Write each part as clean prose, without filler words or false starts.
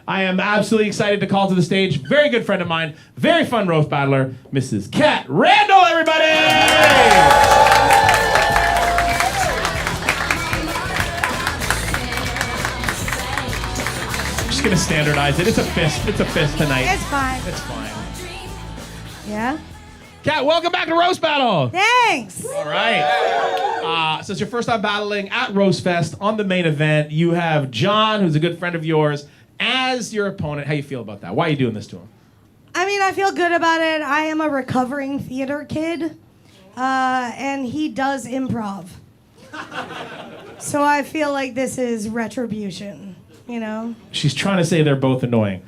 I am absolutely excited to call to the stage very good friend of mine, very fun roast battler, Mrs. Kat Randle, everybody! I'm just gonna standardize it. It's a fist. It's a fist tonight. It's fine. It's fine. Yeah? Kat, welcome back to Roast Battle. Thanks. All right. So it's your first time battling at Roastfest on the main event. You have Jon, who's a good friend of yours, as your opponent. How you feel about that? Why are you doing this to him? I mean, I feel good about it. I am a recovering theater kid, and he does improv. So I feel like this is retribution, you know? She's trying to say they're both annoying.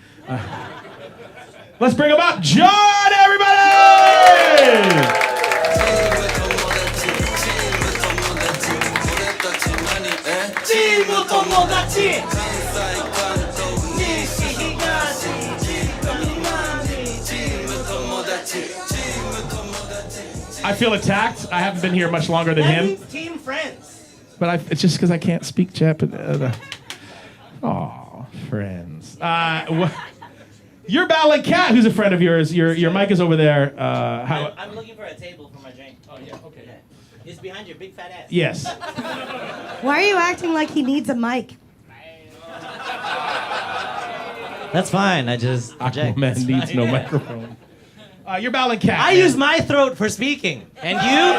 Let's bring him up. Jon, everybody! I feel attacked. I haven't been here much longer than him. Team friends. But it's just because I can't speak Japanese. Oh, friends. You're battling Kat, who's a friend of yours. Your mic is over there. I'm looking for a table for my drink. Oh, yeah, okay. Yeah. It's behind your big fat ass. Yes. Why are you acting like he needs a mic? That's fine. I just project. Aquaman needs no microphone. You're battling Kat. I use my throat for speaking. And you?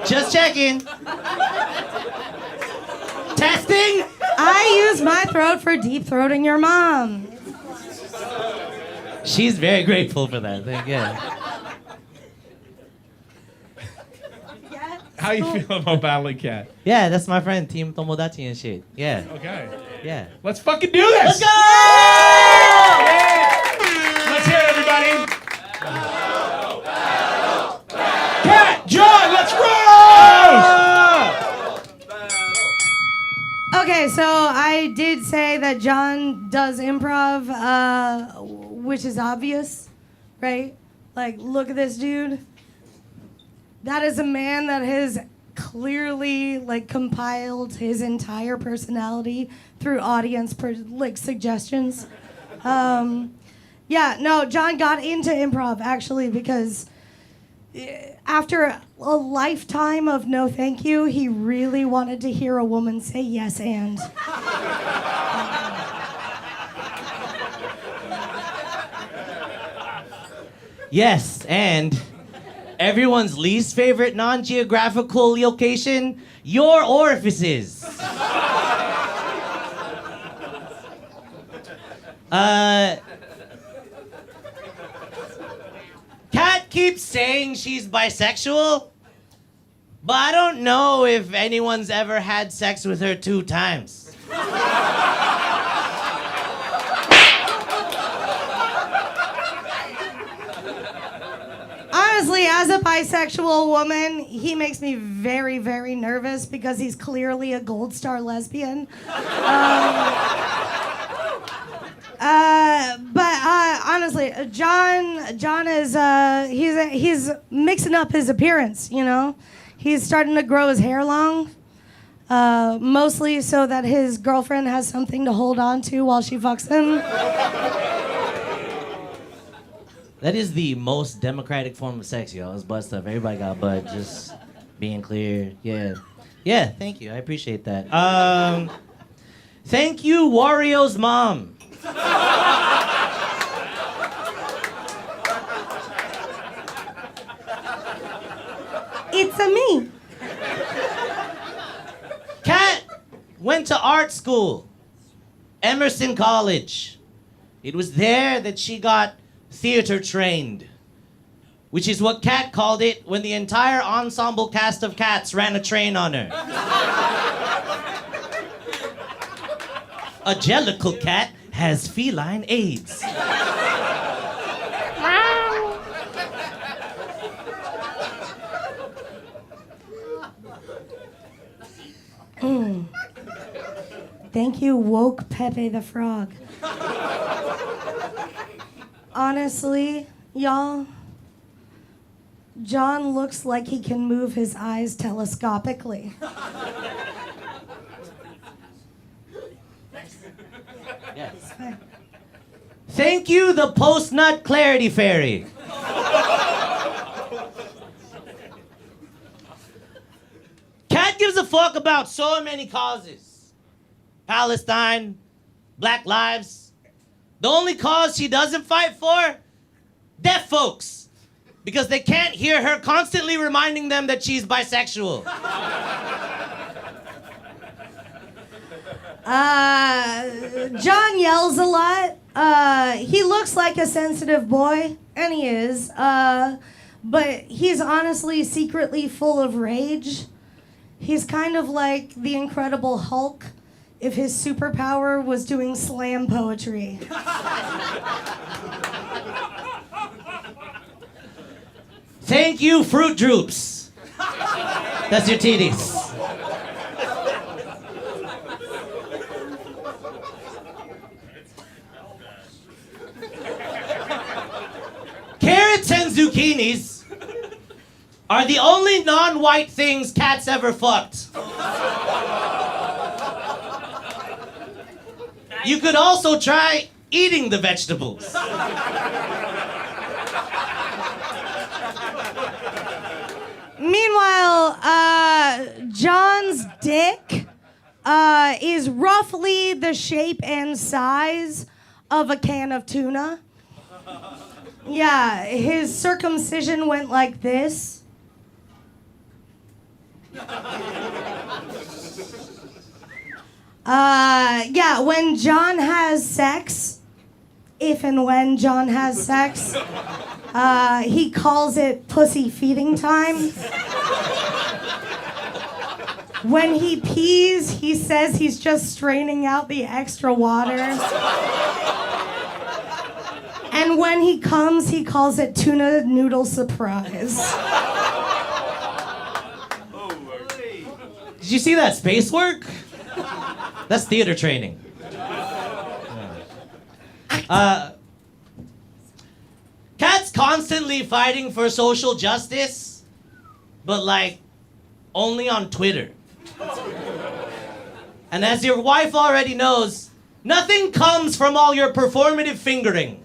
Just checking. Testing? I use my throat for deep throating your mom. She's very grateful for that. Thank you. How you feel about battling Kat? Yeah, that's my friend, Team Tomodachi and shit. Yeah. Okay. Yeah. Let's fucking do this! Let's go! Let's hear it, everybody. Kat, Jon, let's roll! Okay, so I did say that Jon does improv, which is obvious, right? Like, look at this dude. That is a man that has clearly compiled his entire personality through audience suggestions. Jon got into improv actually because after a lifetime of no thank you, he really wanted to hear a woman say yes and. Yes, and everyone's least favorite non-geographical location, your orifices. Kat keeps saying she's bisexual, but I don't know if anyone's ever had sex with her 2 times. Honestly, as a bisexual woman, he makes me very, very nervous because he's clearly a gold star lesbian. Honestly, Jon is he's mixing up his appearance. You know, he's starting to grow his hair long, mostly so that his girlfriend has something to hold on to while she fucks him. That is the most democratic form of sex, yo. It's butt stuff. Everybody got butt. Just being clear. Yeah. Yeah, thank you. I appreciate that. Thank you, Wario's mom. It's a me. Kat went to art school, Emerson College. It was there that she got theater trained, which is what Kat called it when the entire ensemble cast of cats ran a train on her. A jellicle cat has feline AIDS. Thank you, woke Pepe the Frog. Honestly, y'all, Jon looks like he can move his eyes telescopically. Yes. Thank you, the post-nut clarity fairy. Cat gives a fuck about so many causes. Palestine, Black lives. The only cause she doesn't fight for? Deaf folks. Because they can't hear her constantly reminding them that she's bisexual. Jon yells a lot. He looks like a sensitive boy, and he is. But he's honestly secretly full of rage. He's kind of like the Incredible Hulk if his superpower was doing slam poetry. Thank you, Fruit Droops. That's your titties. Carrots and zucchinis are the only non-white things cats ever fucked. You could also try eating the vegetables. Meanwhile, Jon's dick is roughly the shape and size of a can of tuna. Yeah, his circumcision went like this. Yeah, when Jon has sex, if and when Jon has sex, he calls it pussy feeding time. When he pees, he says he's just straining out the extra water. And when he comes, he calls it tuna noodle surprise. Did you see that space work? That's theater training. Cat's constantly fighting for social justice, but like, only on Twitter. And as your wife already knows, nothing comes from all your performative fingering.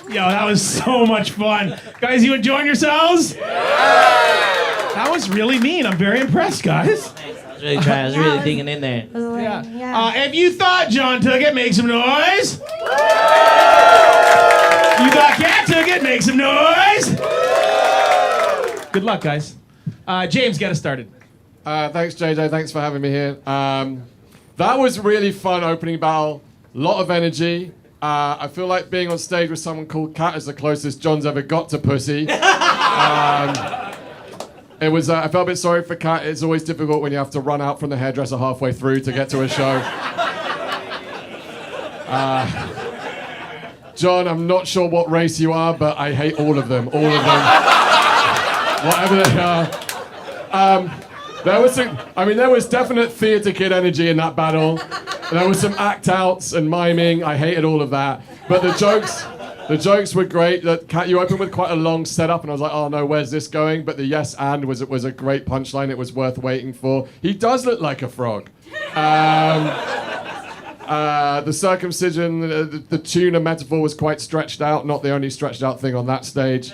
Yo, that was so much fun. Guys, you enjoying yourselves? That was really mean. I'm very impressed, guys. Thanks, I was really trying. I was really digging in there. Yeah. If you thought Jon took it, make some noise. You thought Cat took it, make some noise. Good luck, guys. James, get us started. Thanks, JJ. Thanks for having me here. That was really fun opening battle. Lot of energy. I feel like being on stage with someone called Cat is the closest Jon's ever got to pussy. It was. I felt a bit sorry for Cat. It's always difficult when you have to run out from the hairdresser halfway through to get to a show. Jon, I'm not sure what race you are, but I hate all of them. All of them. Whatever they are. There was definite theatre kid energy in that battle. There was some act outs and miming. I hated all of that. But the jokes were great. That Cat, you opened with quite a long setup, and I was like, oh no, where's this going? But the yes and was a great punchline. It was worth waiting for. He does look like a frog. The circumcision, the tuna metaphor was quite stretched out. Not the only stretched out thing on that stage.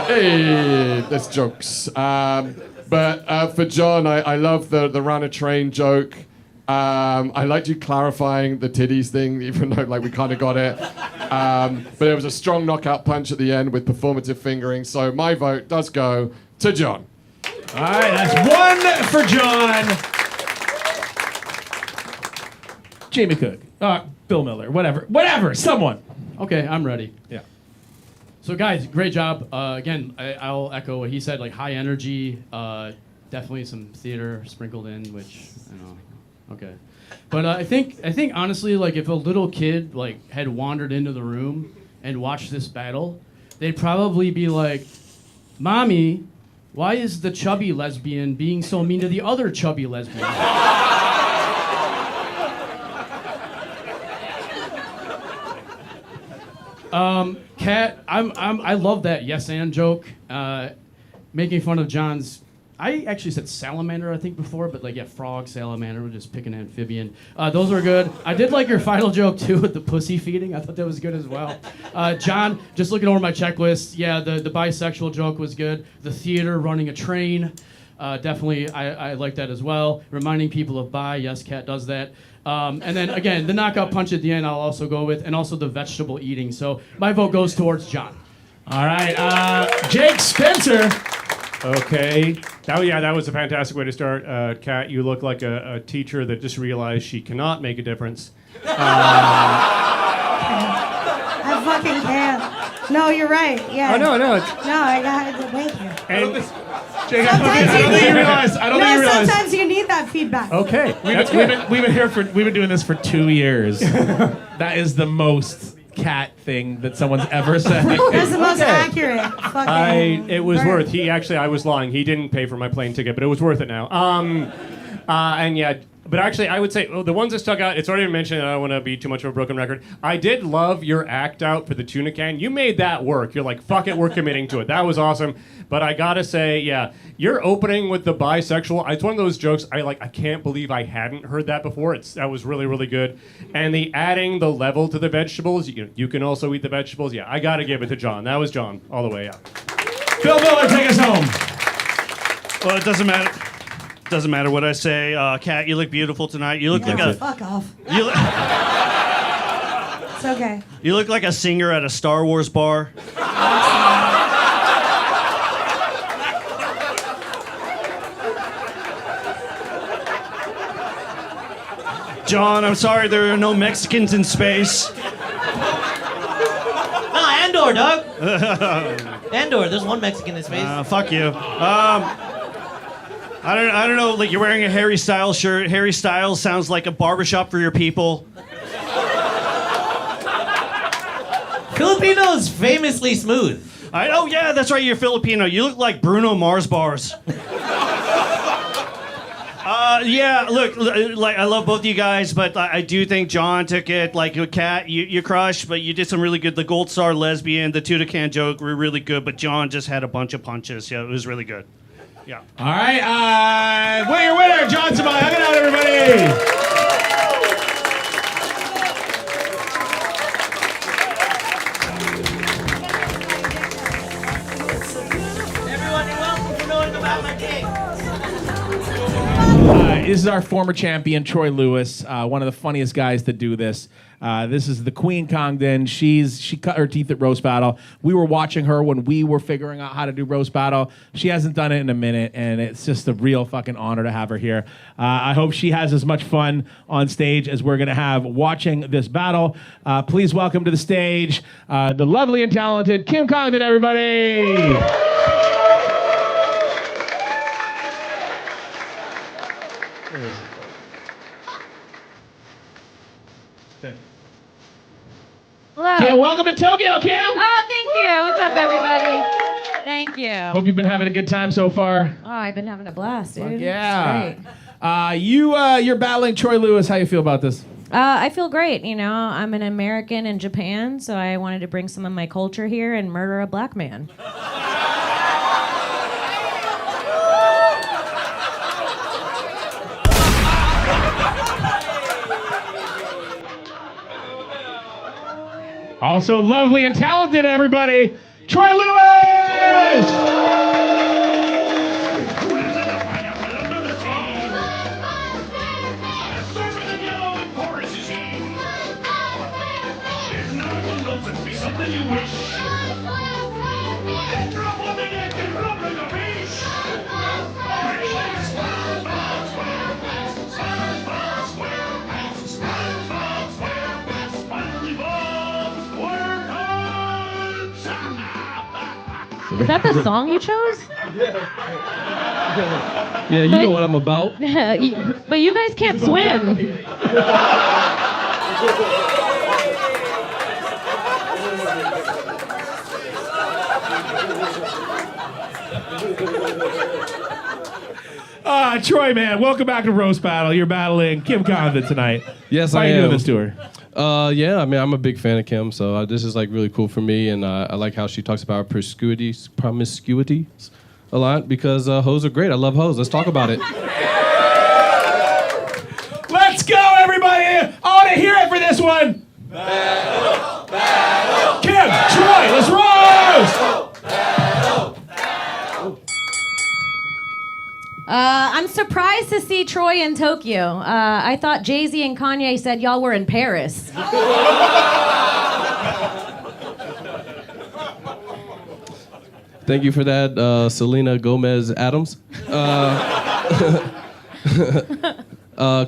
Hey, there's jokes. But for Jon, I love the ran a train joke. I liked you clarifying the titties thing, even though like we kind of got it. But it was a strong knockout punch at the end with performative fingering. So my vote does go to Jon. All right, that's one for Jon. Jamie Cook, Bill Miller, whatever, someone. Okay, I'm ready. Yeah. So guys, great job. Again, I'll echo what he said, like high energy, definitely some theater sprinkled in, which, I don't know, okay. But I think honestly, like if a little kid like had wandered into the room and watched this battle, they'd probably be like, Mommy, Why is the chubby lesbian being so mean to the other chubby lesbian? Kat, I love that yes and joke. Making fun of John's. I actually said salamander, I think, before, but like, yeah, frog, salamander, we're just picking an amphibian. Those were good. I did like your final joke, too, with the pussy feeding. I thought that was good as well. John, just looking over my checklist, yeah, the bisexual joke was good. The theater running a train, definitely, I like that as well. Reminding people of bi, yes, Kat does that. And then, again, the knockout punch at the end I'll also go with, and also the vegetable eating. So my vote goes towards John. All right, Jake Spencer. Okay. Oh, yeah, that was a fantastic way to start. Kat, you look like a teacher that just realized she cannot make a difference. I fucking can't. No, you're right. Yeah. Oh, no. No, I got it. Thank you. And, Jake, I don't think you realize. Sometimes you need that feedback. okay. We've been doing this for 2 years. That is the most Cat thing that someo's ever said. That's the most accurate. Fucking. It was word. worth. I was lying. He didn't pay for my plane ticket, but it was worth it now. And yeah. But actually, I would say the ones that stuck out, it's already been mentioned, and I don't want to be too much of a broken record. I did love your act out for the tuna can. You made that work. You're like, fuck it, we're committing to it. That was awesome. But I gotta say, yeah, your opening with the bisexual, it's one of those jokes I can't believe I hadn't heard that before. That was really, really good. And the adding the level to the vegetables, you can also eat the vegetables. Yeah, I gotta give it to John. That was John, all the way out. Phil Miller, take us home. Well, it doesn't matter. Doesn't matter what I say. Kat, you look beautiful tonight. You look Fuck off. You look, It's okay. you look like a singer at a Star Wars bar. John, I'm sorry there are no Mexicans in space. No, Andor, dog. Andor, there's one Mexican in space. Fuck you. I don't know, like you're wearing a Harry Styles shirt. Harry Styles sounds like a barbershop for your people. Filipinos famously smooth. Oh yeah, that's right, you're Filipino. You look like Bruno Mars bars. Yeah, look, like I love both you guys, but I do think John took it. Like Kat, you crushed, but you did some really good. The Gold Star lesbian, the tuna can joke were really good, but John just had a bunch of punches. Yeah, it was really good. Yeah. All right, winner, Jon Sabay. Hug it out, everybody. Everyone, you're welcome for knowing about my king. This is our former champion, Troy Lewis, one of the funniest guys to do this. This is the Queen Congdon. She cut her teeth at Roast Battle. We were watching her when we were figuring out how to do Roast Battle. She hasn't done it in a minute, and it's just a real fucking honor to have her here. I hope she has as much fun on stage as we're going to have watching this battle. Please welcome to the stage the lovely and talented Kim Congdon, everybody. Hello. Kim, welcome to Tokyo, Kim. Oh, thank you. What's up, everybody? Thank you. Hope you've been having a good time so far. Oh, I've been having a blast, dude. Yeah. It's great. You're battling Troy Lewis. How you feel about this? I feel great. You know, I'm an American in Japan, so I wanted to bring some of my culture here and murder a black man. Also lovely and talented, everybody, Troy Lewis! Is that the song you chose? Yeah, you know what I'm about. But you guys can't swim. Troy, man, welcome back to Roast Battle. You're battling Kim Congdon tonight. Yes, Why I are you am. doing this to her? Yeah, I mean, I'm a big fan of Kim, so this is like really cool for me, and I like how she talks about promiscuity a lot because hoes are great. I love hoes. Let's talk about it. Let's go, everybody! I want to hear it for this one. Kim, Troy, let's roast! I'm surprised to see Troy in Tokyo. I thought Jay-Z and Kanye said y'all were in Paris. Thank you for that, Selena Gomez Adams.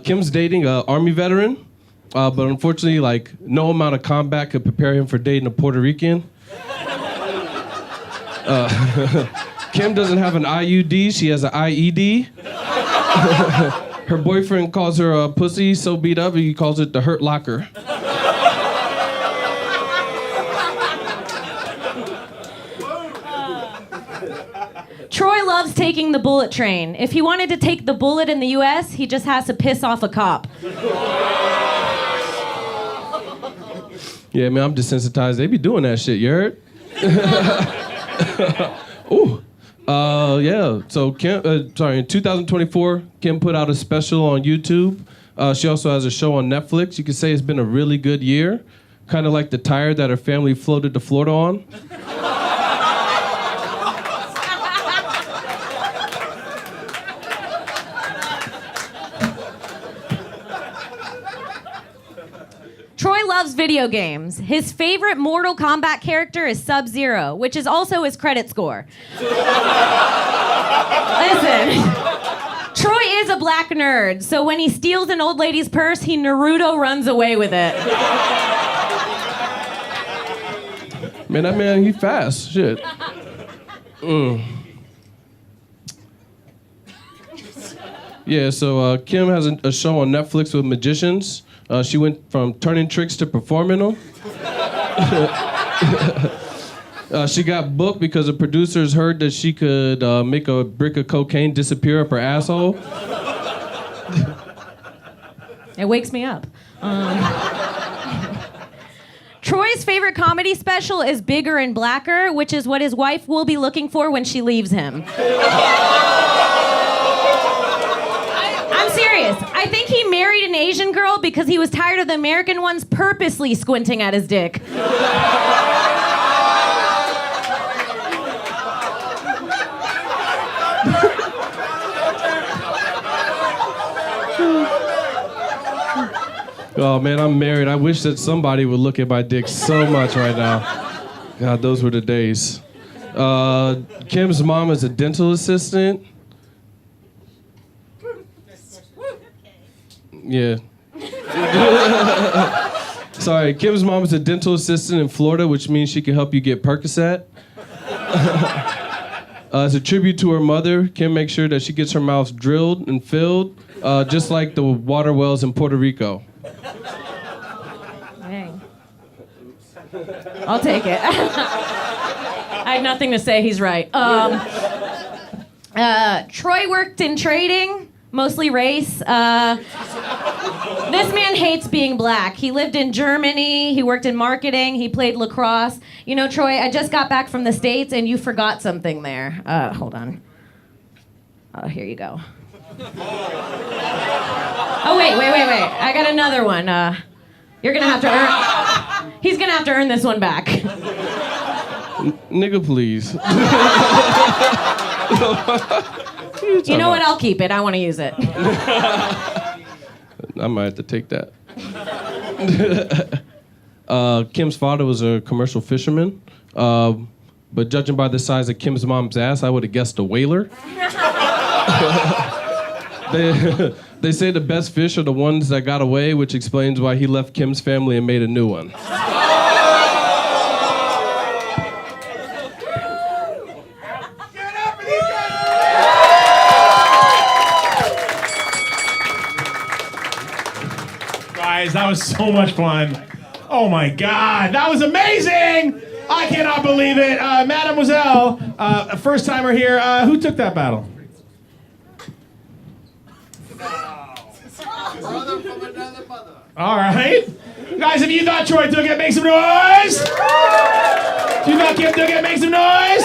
Kim's dating an Army veteran, but unfortunately, like, no amount of combat could prepare him for dating a Puerto Rican. Kim doesn't have an IUD, she has an IED. Her boyfriend calls her a pussy so beat up, he calls it the Hurt Locker. Troy loves taking the bullet train. If he wanted to take the bullet in the US, he just has to piss off a cop. Yeah, man, I'm desensitized. They be doing that shit, you heard? Ooh. Yeah, so Kim, in 2024, Kim put out a special on YouTube. She also has a show on Netflix. You could say it's been a really good year, kind of like the tire that her family floated to Florida on. Troy loves video games. His favorite Mortal Kombat character is Sub-Zero, which is also his credit score. Listen, Troy is a black nerd, so when he steals an old lady's purse, he Naruto runs away with it. Man, that man, he fast. Shit. Yeah, so Kim has a show on Netflix with magicians. She went from turning tricks to performing them. She got booked because the producers heard that she could make a brick of cocaine disappear up her asshole. It wakes me up. Troy's favorite comedy special is Bigger and Blacker, which is what his wife will be looking for when she leaves him. I'm serious. I think he married an Asian girl because he was tired of the American ones purposely squinting at his dick. Oh man, I'm married. I wish that somebody would look at my dick so much right now. God, those were the days. Kim's mom is a dental assistant. Yeah. Sorry, Kim's mom is a dental assistant in Florida, which means she can help you get Percocet. As a tribute to her mother, Kim makes sure that she gets her mouth drilled and filled, just like the water wells in Puerto Rico. Dang. I'll take it. I had nothing to say. He's right. Troy worked in trading. Mostly race. This man hates being black. He lived in Germany. He worked in marketing. He played lacrosse. You know, Troy, I just got back from the States and you forgot something there. Hold on. Oh, here you go. Oh, wait. I got another one. You're gonna have to earn... He's gonna have to earn this one back. Nigga, please. You know what? I'll keep it. I want to use it. I might have to take that. Kim's father was a commercial fisherman, but judging by the size of Kim's mom's ass, I would have guessed a whaler. They say the best fish are the ones that got away, which explains why he left Kim's family and made a new one. Guys, that was so much fun. Oh my God, that was amazing! I cannot believe it. Mademoiselle, a first timer here. Who took that battle? Brother from another mother. All right. Guys, if you thought Troy took it, make some noise. If you thought Kim took it, make some noise.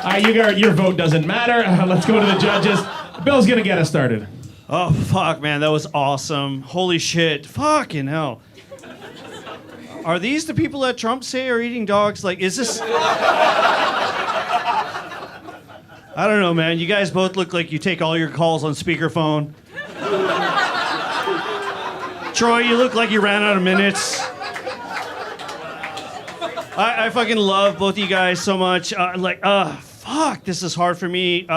All right, your vote doesn't matter. Let's go to the judges. Bill's going to get us started. Oh, fuck, man. That was awesome. Holy shit. Fucking hell. Are these the people that Trump say are eating dogs? Like, is this... I don't know, man. You guys both look like you take all your calls on speakerphone. Troy, you look like you ran out of minutes. I fucking love both of you guys so much. Fuck, this is hard for me.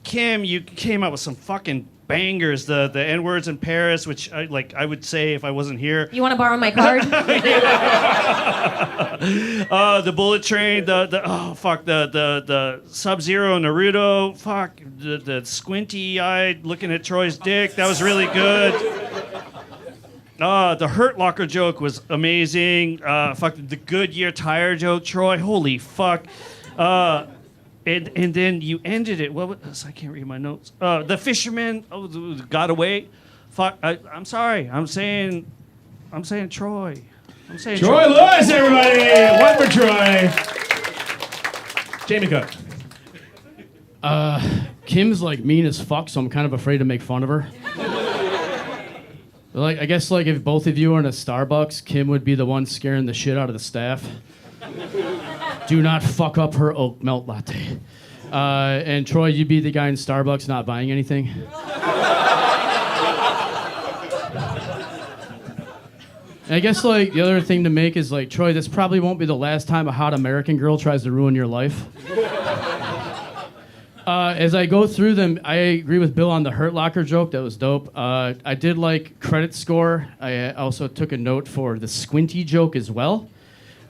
Kim, you came up with some fucking bangers. The N-words in Paris, which I would say if I wasn't here. You want to borrow my card? The Bullet Train, the Sub-Zero Naruto, the squinty-eyed looking at Troy's dick. That was really good. The Hurt Locker joke was amazing. The Goodyear tire joke, Troy. Holy fuck. And then you ended it. What was, I can't read my notes. The fisherman got away. Fuck. I'm sorry. I'm saying Troy. I'm saying Troy Lewis, everybody. One for Troy. Jamie Cook. Kim's like mean as fuck, so I'm kind of afraid to make fun of her. Like, I guess like if both of you are in a Starbucks, Kim would be the one scaring the shit out of the staff. Do not fuck up her oat milk latte. And Troy, you'd be the guy in Starbucks not buying anything. And I guess like the other thing to make is like, Troy, this probably won't be the last time a hot American girl tries to ruin your life. As I go through them, I agree with Bill on the Hurt Locker joke. That was dope. I did like credit score. I also took a note for the squinty joke as well.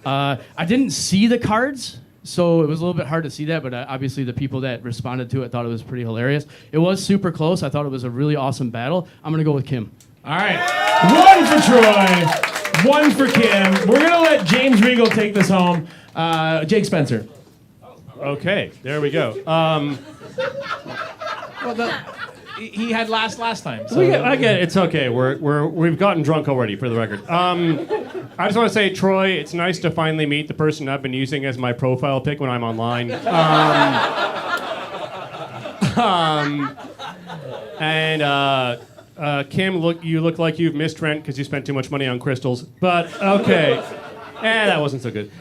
I didn't see the cards, so it was a little bit hard to see that, but obviously the people that responded to it thought it was pretty hilarious. It was super close. I thought it was a really awesome battle. I'm going to go with Kim. All right. One for Troy. One for Kim. We're going to let James Regal take this home. Jake Spencer. Okay, there we go. He had last time. So. I get it. It's okay. We've gotten drunk already, for the record. I just want to say, Troy, it's nice to finally meet the person I've been using as my profile pic when I'm online. Kim, you look like you've missed rent because you spent too much money on crystals. But okay, that wasn't so good.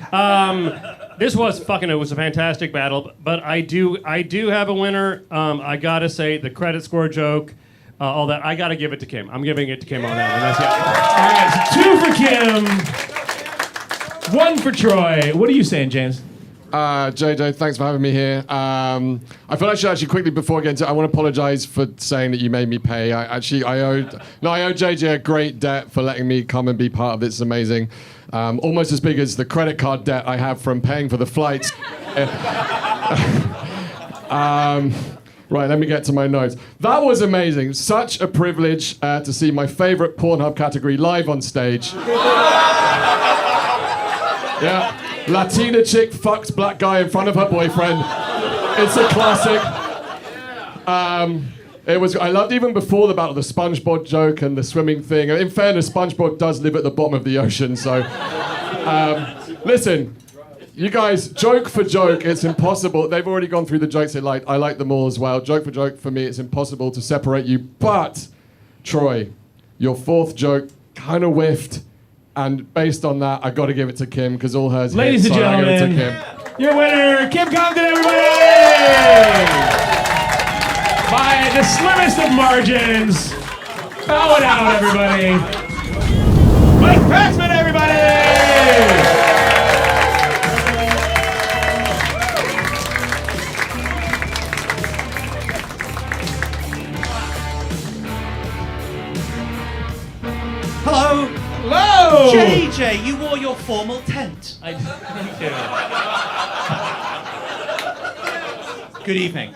This was it was a fantastic battle, but I do have a winner. I gotta say the credit score joke, all that. I gotta give it to Kim. I'm giving it to Kim on that one. That's All right, so 2 for Kim, 1 for Troy. What are you saying, James? JJ, thanks for having me here. I feel I should actually quickly before getting to I want to apologize for saying that you made me pay. I owe JJ a great debt for letting me come and be part of this. It's amazing. Almost as big as the credit card debt I have from paying for the flights. Right, let me get to my notes. That was amazing. Such a privilege to see my favorite Pornhub category live on stage. Yeah. Latina chick fucks black guy in front of her boyfriend. It's a classic. I loved even before the battle the SpongeBob joke and the swimming thing. In fairness, SpongeBob does live at the bottom of the ocean, so listen, you guys, joke for joke, it's impossible. They've already gone through the jokes they liked. I like them all as well. Joke for joke, for me, it's impossible to separate you. But Troy, your fourth joke kind of whiffed. And based on that, I got to give it to Kim because all hers. Ladies and gentlemen, I give it to Kim. Your winner, Kim Congdon, everybody! By the slimmest of margins. Bow it out, everybody. Mike Paxman, everybody! Hello. Hello! JJ, you wore your formal tent. Good evening.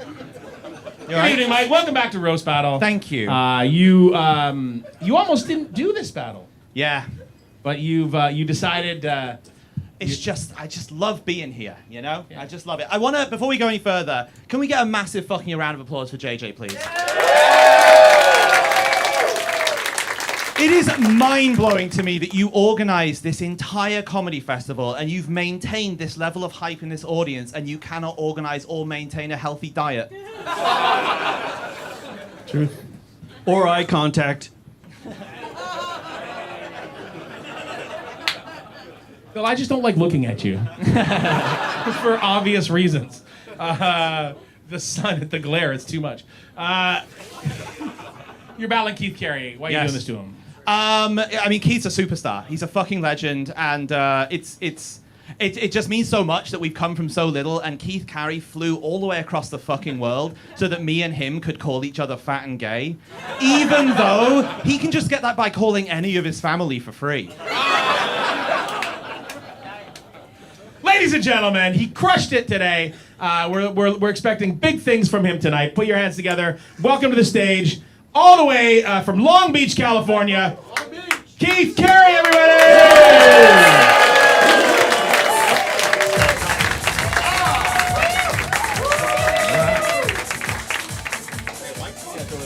Good evening, Mike. Welcome back to Roast Battle. Thank you. You almost didn't do this battle. Yeah. but you decided. It's just, I just love being here, you know? I just love it. I want to, before we go any further, can we get a massive fucking round of applause for JJ, please? It is mind-blowing to me that you organized this entire comedy festival and you've maintained this level of hype in this audience and you cannot organize or maintain a healthy diet. Truth. Or eye contact. Well, I just don't like looking at you. For obvious reasons. The sun, the glare, it's too much. You're battling Keith Carey. Why are you doing this to him? I mean, Keith's a superstar. He's a fucking legend, and it just means so much that we've come from so little, and Keith Carey flew all the way across the fucking world so that me and him could call each other fat and gay, even though he can just get that by calling any of his family for free. Ladies and gentlemen, he crushed it today. We're expecting big things from him tonight. Put your hands together. Welcome to the stage, all the way from Long Beach, California, Keith Carey, everybody!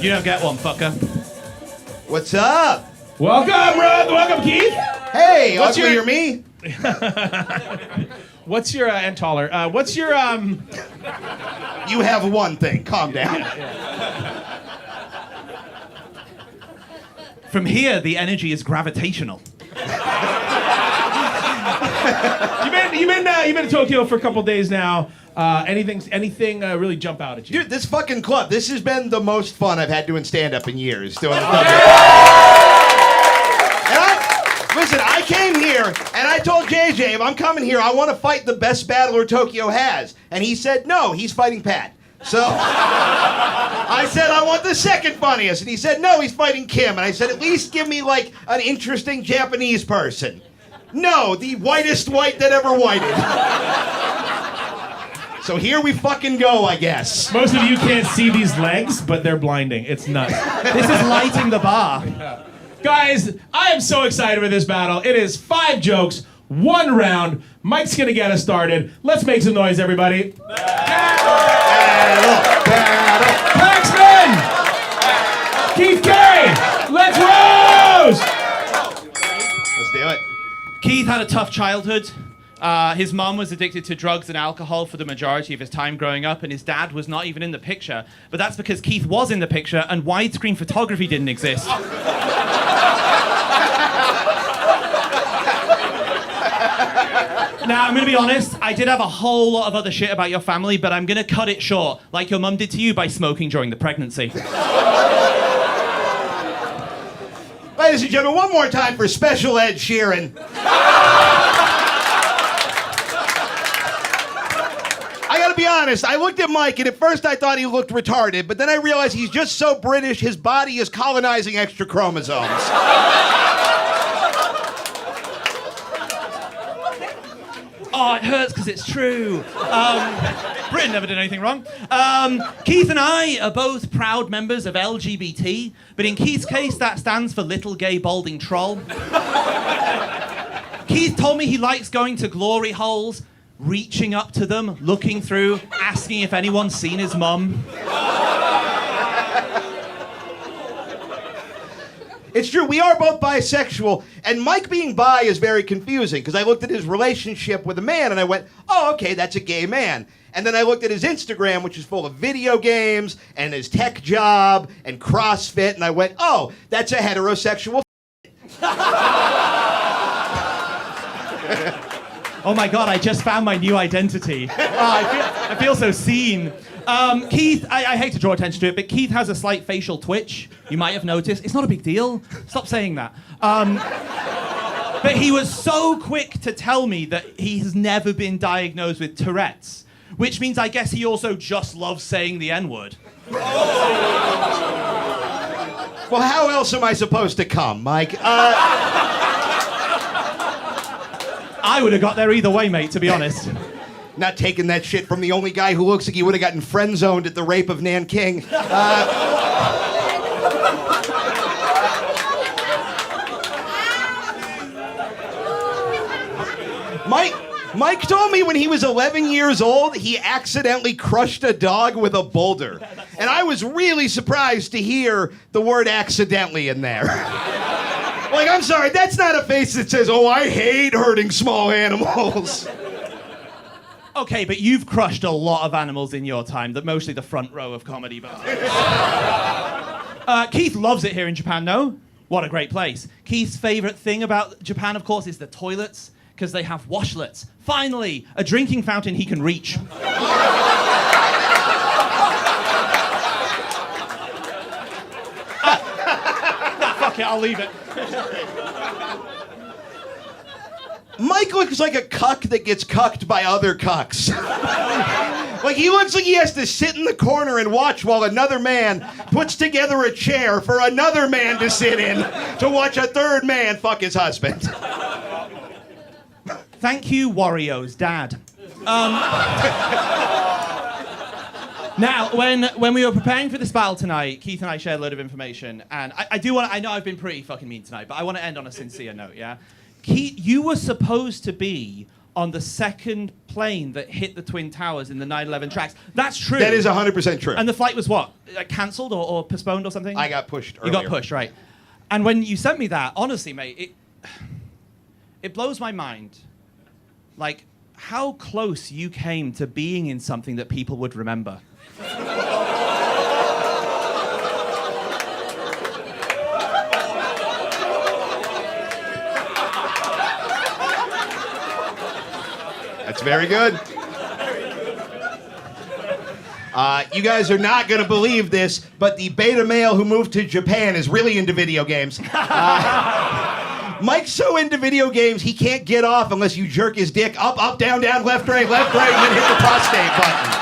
You don't get one, fucker. What's up? Welcome, welcome, Keith. Hey, What's ugly your- or me? What's your and taller? What's your You have one thing. Calm down. From here, the energy is gravitational. You've been to Tokyo for a couple days now. Anything really jump out at you? Dude, this fucking club, this has been the most fun I've had doing stand-up in years. Doing Listen, I came here and I told JJ, if I'm coming here, I want to fight the best battler Tokyo has. And he said, no, he's fighting Pat. So I said, I want the second funniest. And he said, no, he's fighting Kim. And I said, at least give me like an interesting Japanese person. No, the whitest white that ever whited. So here we fucking go, I guess. Most of you can't see these legs, but they're blinding. It's nuts. This is lighting the bar. Guys, I am so excited for this battle. It is 5 jokes, 1 round. Mike's gonna get us started. Let's make some noise, everybody. Paxman! Keith Carey! Let's roast! Let's do it. Keith had a tough childhood. His mom was addicted to drugs and alcohol for the majority of his time growing up, and his dad was not even in the picture. But that's because Keith was in the picture and widescreen photography didn't exist. Now, I'm going to be honest, I did have a whole lot of other shit about your family, but I'm going to cut it short, like your mum did to you by smoking during the pregnancy. Ladies and gentlemen, one more time for special Ed Sheeran. I gotta be honest, I looked at Mike and at first I thought he looked retarded, but then I realized he's just so British, his body is colonizing extra chromosomes. Oh, it hurts because it's true. Britain never did anything wrong. Keith and I are both proud members of LGBT, but in Keith's case, that stands for Little Gay Balding Troll. Keith told me he likes going to glory holes, reaching up to them, looking through, asking if anyone's seen his mum. It's true, we are both bisexual, and Mike being bi is very confusing, because I looked at his relationship with a man and I went, oh, okay, that's a gay man. And then I looked at his Instagram, which is full of video games, and his tech job, and CrossFit, and I went, oh, that's a heterosexual Oh my God, I just found my new identity. I feel so seen. Keith, I hate to draw attention to it, but Keith has a slight facial twitch. You might have noticed. It's not a big deal. Stop saying that. But he was so quick to tell me that he has never been diagnosed with Tourette's, which means I guess he also just loves saying the N-word. Well, how else am I supposed to come, Mike? I would have got there either way, mate, to be honest. Not taking that shit from the only guy who looks like he would have gotten friend-zoned at the rape of Nanking. Mike told me when he was 11 years old, he accidentally crushed a dog with a boulder. And I was really surprised to hear the word accidentally in there. Like, I'm sorry, that's not a face that says, oh, I hate hurting small animals. Okay, but you've crushed a lot of animals in your time, mostly the front row of comedy bars. Keith loves it here in Japan, no? What a great place. Keith's favorite thing about Japan, of course, is the toilets, because they have washlets. Finally, a drinking fountain he can reach. Fuck it, I'll leave it. Mike looks like a cuck that gets cucked by other cucks. Like, he looks like he has to sit in the corner and watch while another man puts together a chair for another man to sit in to watch a third man fuck his husband. Thank you, Wario's dad. Now, when we were preparing for this battle tonight, Keith and I shared a load of information, and I know I've been pretty fucking mean tonight, but I want to end on a sincere note, yeah? Keith, you were supposed to be on the second plane that hit the Twin Towers in the 9/11 tracks. That's true. That is 100% true. And the flight was what? Like, cancelled or postponed or something? I got pushed earlier. You got pushed, right. And when you sent me that, honestly, mate, it blows my mind. Like, how close you came to being in something that people would remember. That's very good. You guys are not going to believe this, but the beta male who moved to Japan is really into video games. Mike's so into video games, he can't get off unless you jerk his dick up, up, down, down, left, right, and then hit the prostate button.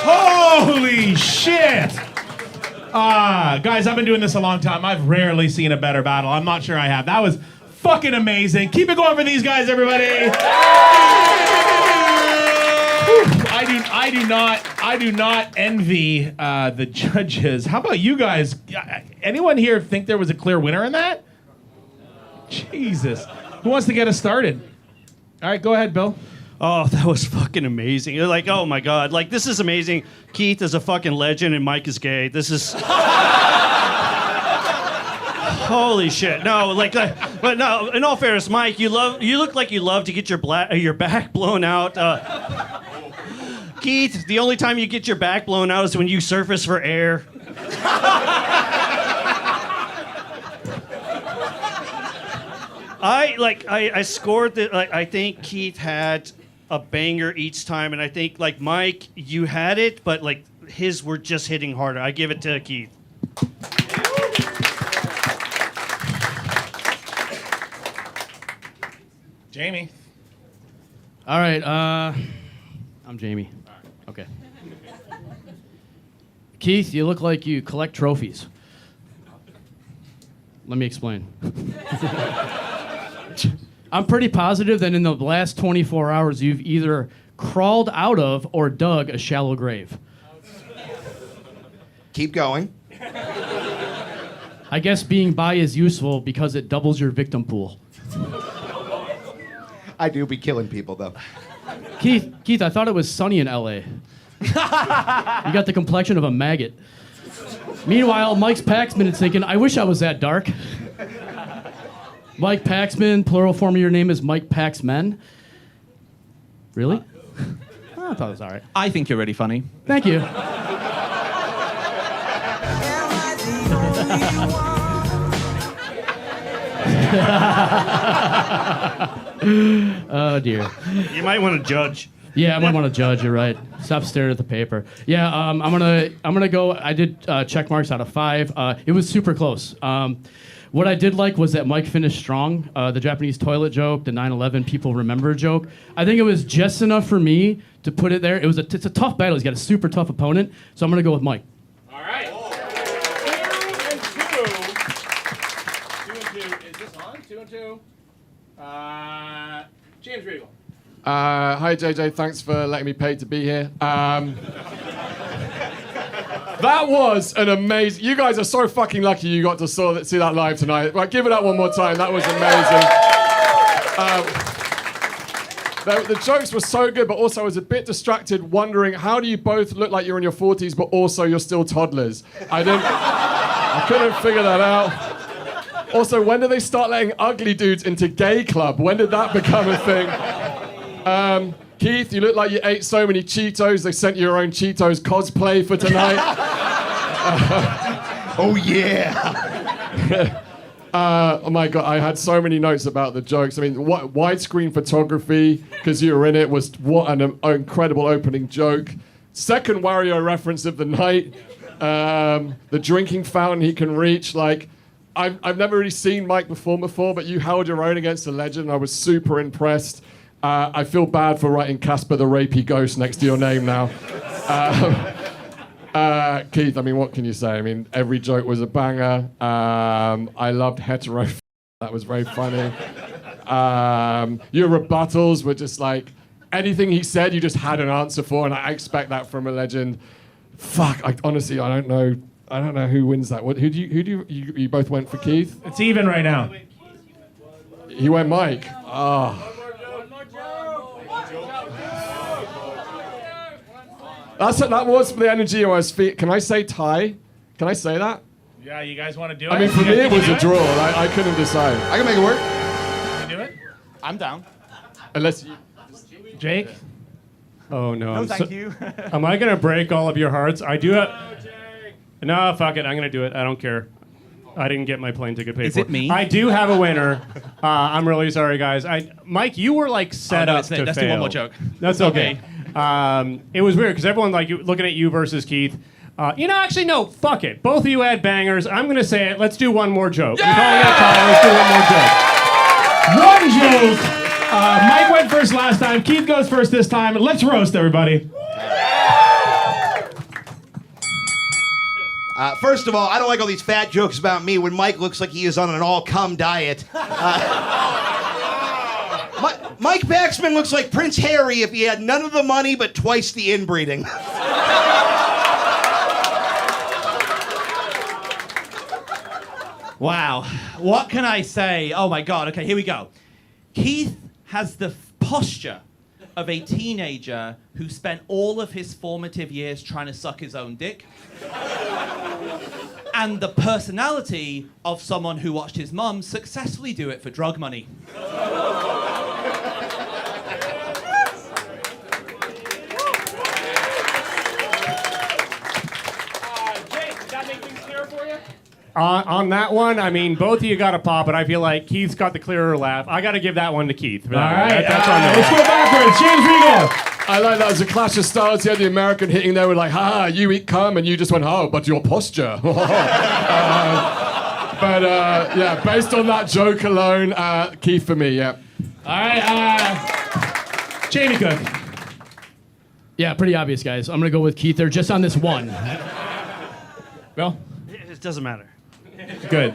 Holy shit! Guys, I've been doing this a long time. I've rarely seen a better battle. I'm not sure I have. That was fucking amazing. Keep it going for these guys, everybody. I do not envy the judges. How about you guys? Anyone here think there was a clear winner in that? Jesus. Who wants to get us started? All right, go ahead, Bill. Oh, that was fucking amazing. You're like, oh my God, like, this is amazing. Keith is a fucking legend and Mike is gay. This is... Holy shit. No, like, but no, in all fairness, Mike, you look like you love to get your back blown out. Keith, the only time you get your back blown out is when you surface for air. I scored that. Like, I think Keith had a banger each time, and I think, like, Mike, you had it, but like his were just hitting harder. I give it to Keith. Jamie. All right, I'm Jamie. Okay. Keith, you look like you collect trophies. Let me explain. I'm pretty positive that in the last 24 hours, you've either crawled out of or dug a shallow grave. Keep going. I guess being bi is useful because it doubles your victim pool. I do be killing people, though. Keith, I thought it was sunny in LA. You got the complexion of a maggot. Meanwhile, Mike's Paxman is thinking, I wish I was that dark. Mike Paxman, plural form of your name is Mike Paxman. Really? I thought it was all right. I think you're really funny. Thank you. Oh dear. You might want to judge. Yeah, I might want to judge. You're right. Stop staring at the paper. Yeah, I'm gonna go. I did check marks out of 5. It was super close. What I did like was that Mike finished strong. The Japanese toilet joke, the 9/11 people remember joke. I think it was just enough for me to put it there. It's a tough battle. He's got a super tough opponent, so I'm gonna go with Mike. All right. 2 and 2. 2 and 2. Is this on? 2 and 2. James Regal. Hi, JJ. Thanks for letting me pay to be here. That was an amazing. You guys are so fucking lucky you got to see that live tonight. Right, give it up one more time. That was amazing. The jokes were so good, but also I was a bit distracted, wondering how do you both look like you're in your 40s, but also you're still toddlers. I couldn't figure that out. Also, when did they start letting ugly dudes into gay club? When did that become a thing? Keith, you look like you ate so many Cheetos, they sent you your own Cheetos cosplay for tonight. Oh, yeah. Oh my God, I had so many notes about the jokes. I mean, widescreen photography, because you were in it, was what an incredible opening joke. Second Wario reference of the night. The drinking fountain he can reach. Like, I've never really seen Mike perform before, but you held your own against a legend. I was super impressed. I feel bad for writing Casper the Rapey Ghost next to your name now. Keith, I mean, what can you say? I mean, every joke was a banger. I loved hetero. That was very funny. Your rebuttals were just like, anything he said, you just had an answer for, and I expect that from a legend. Fuck, honestly, I don't know who wins that. Who do you both went for Keith? It's even right now. He went Mike. Oh. That was the energy I was feeling. Can I say tie? Can I say that? Yeah, you guys want to do it? I mean, for me, it was a draw. I couldn't decide. I can make it work. Can you do it? I'm down. Unless you... Jake? Oh, no. No, thank you. Am I going to break all of your hearts? I do have... No, fuck it. I'm going to do it. I don't care. I didn't get my plane ticket paid Is for. it me? I do have a winner. I'm really sorry, guys. Mike, you were like set up to let's fail. do one more joke. That's okay. It was weird because everyone looking at you versus Keith. Actually, no. Fuck it. Both of you had bangers. I'm gonna say it. Let's do one more joke. Yeah! We're calling it a tie. Let's do one more joke. One joke. Mike went first last time. Keith goes first this time. Let's roast everybody. First of all, I don't like all these fat jokes about me when Mike looks like he is on an all-cum diet. Mike Paxman looks like Prince Harry if he had none of the money but twice the inbreeding. Wow. What can I say? Oh my God. Okay, here we go. Keith has the posture of a teenager who spent all of his formative years trying to suck his own dick. And the personality of someone who watched his mum successfully do it for drug money. On that one, I mean, both of you got a pop, but I feel like Keith's got the clearer laugh. I got to give that one to Keith. All right, That's on me. let's go backwards. James Regal. I like that as a clash of styles. You had the American hitting there with like, ha, you eat cum, and you just went, oh, but your posture. Yeah, based on that joke alone, Keith for me, yeah. All right, Jamie Cook. Yeah, pretty obvious, guys. I'm gonna go with Keith there just on this one. Bill? It doesn't matter. Good.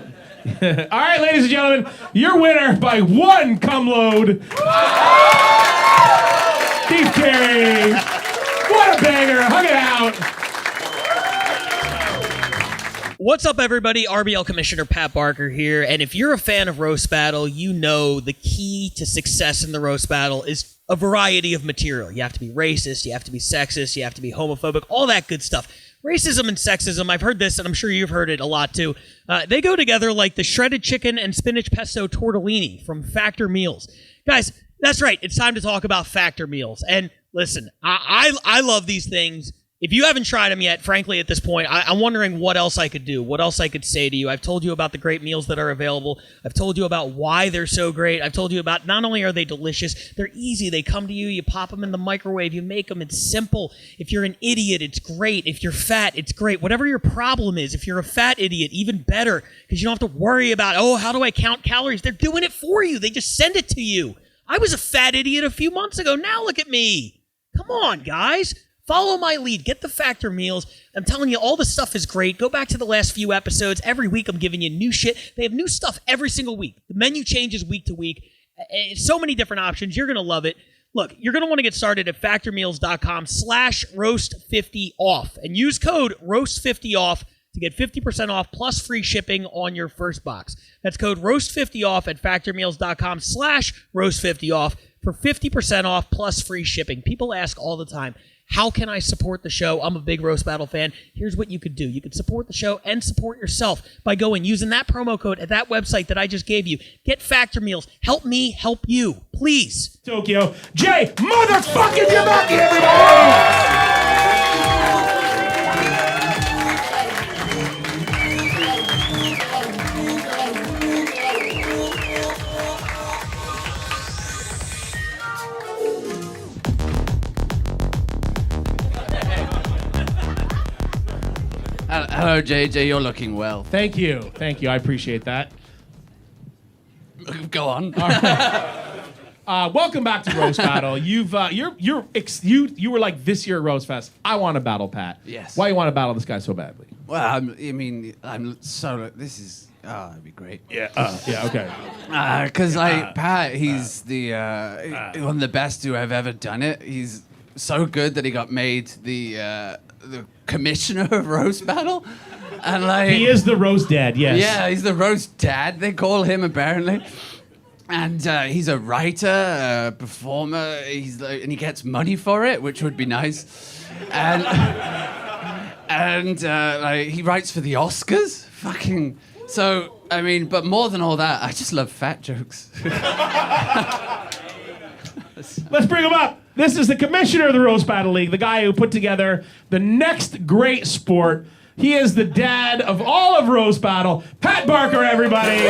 All right, ladies and gentlemen, your winner by one cum load, Keith Carey. What a banger. Hug it out. What's up, everybody? RBL Commissioner Pat Barker here. And if you're a fan of Roast Battle, you know the key to success in the Roast Battle is a variety of material. You have to be racist, you have to be sexist, you have to be homophobic, all that good stuff. Racism and sexism, I've heard this, and I'm sure you've heard it a lot too. They go together like the shredded chicken and spinach pesto tortellini from Factor Meals. Guys, that's right. It's time to talk about Factor Meals. And listen, I love these things. If you haven't tried them yet, frankly, at this point, I'm wondering what else I could do, what else I could say to you. I've told you about the great meals that are available. I've told you about why they're so great. I've told you about not only are they delicious, they're easy. They come to you, you pop them in the microwave, you make them. It's simple. If you're an idiot, it's great. If you're fat, it's great. Whatever your problem is, if you're a fat idiot, even better, because you don't have to worry about, oh, how do I count calories? They're doing it for you. They just send it to you. I was a fat idiot a few months ago. Now look at me. Come on, guys. Follow my lead. Get the Factor Meals. I'm telling you, all the stuff is great. Go back to the last few episodes. Every week I'm giving you new shit. They have new stuff every single week. The menu changes week to week. So many different options. You're going to love it. Look, you're going to want to get started at factormeals.com/roast50off and use code roast50off to get 50% off plus free shipping on your first box. That's code roast50off at factormeals.com/roast50off for 50% off plus free shipping. People ask all the time, how can I support the show? I'm a big Roast Battle fan. Here's what you could do. You could support the show and support yourself by using that promo code at that website that I just gave you. Get Factor Meals. Help me help you. Please. Tokyo Jay motherfucking Yamaki, everybody! Hello, JJ. You're looking well. Thank you. I appreciate that. Go on. Welcome back to Roast Battle. You were like this year at Roast Fest. I want to battle Pat. Yes. Why you want to battle this guy so badly? Well, this is. Oh, that'd be great. Yeah. Okay. Because Pat, he's the one of the best who have ever done it. He's so good that he got made the commissioner of Roast Battle, and he is the roast dad. Yes. Yeah, he's the roast dad. They call him apparently, and he's a writer, a performer. And he gets money for it, which would be nice, and he writes for the Oscars. Fucking. So I mean, but more than all that, I just love fat jokes. Let's bring him up. This is the commissioner of the Roast Battle League, the guy who put together the next great sport. He is the dad of all of Roast Battle. Pat Barker, everybody.